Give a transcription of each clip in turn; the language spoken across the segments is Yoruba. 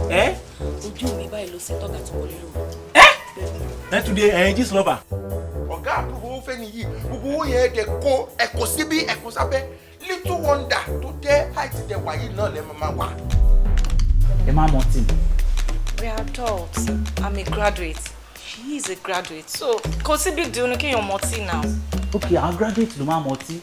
Ojú mi báyìí ló ṣe tọ́gà tó wọlé lóru. Today this lover. Ọ̀gá àbúrò fẹ́ nìyí gbogbo owó yẹn dẹ̀ kó ẹ̀kọ́ síbí ẹ̀kọ́ sábẹ́ little wonder tó jẹ́ height dẹ̀ wáyé náà lẹ́ máa wà. Ẹ má mọtí. We are adults. I'm a graduate. She is a graduate. So, kò sí big deal ní kéèyàn mọtí now. Okay, our graduate ló má mọtí.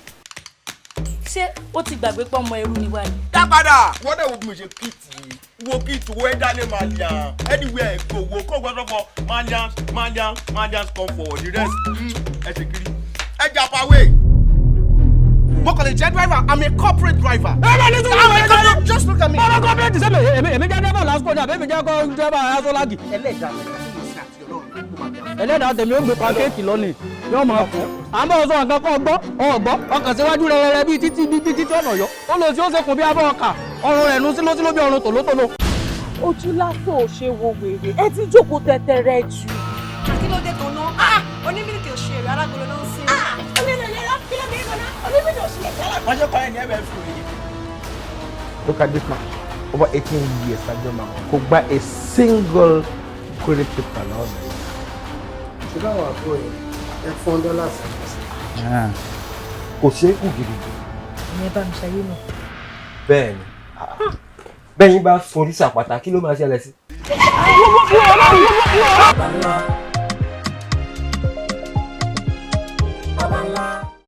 Ṣé ó ti gbàgbé pé ọmọ ẹrú ni wá ni? Dá padà wọ́n dẹ̀ wo bí mo ṣe kìtì wo kìtì wo ẹ̀dá ní Malian anywhere go wo kó gbọ́dọ̀ fọ Malians come forward the rest ẹ ṣe kiri ẹ japa wey. Mo kàn lè jẹ́ driver. I'm a corporate driver. Just look at me. Bàbá corporate ṣe èmi jẹ́ driver lásìkò ní àbẹ́mi jẹ́ driver aṣọ́lágì. Ẹlẹ́dàá tèmi ó gbé pancake lónìí yóò máa fún. À ń bọ̀ sọ nǹkan kan ọgbọ́ ọkàn síwájú rẹ̀ bíi títí ọ̀nà yọ. Ó lọ sí ó ṣekùn bí abọ́ ọkà ọrùn rẹ̀ nu sílósíló bí ọrùn tòlótòló. Ojú lásán ò ṣe wo wèrè ẹ ti jókòó tẹ́tẹ́rẹ́ jù. Kí ló dé tó ná? Onímìlìkì òṣèré alágolo ló ń sin. Wọ́n ṣe kọ́ ẹ̀ ní ẹ̀bẹ̀ fún mi. Look at this man. Over 18 years ago now. Kò gba a single query paper lọ́wọ́ mi. Ṣùgbọ́n àwọn àbúrò yẹn $4. Kò ṣeé kù gidigidi. Ìyẹn bá mi ṣayé náà. Bẹ́ẹ̀ni. Bẹ́ẹ̀ni bá forí sàpàtà kí ló máa ṣẹlẹ̀ sí?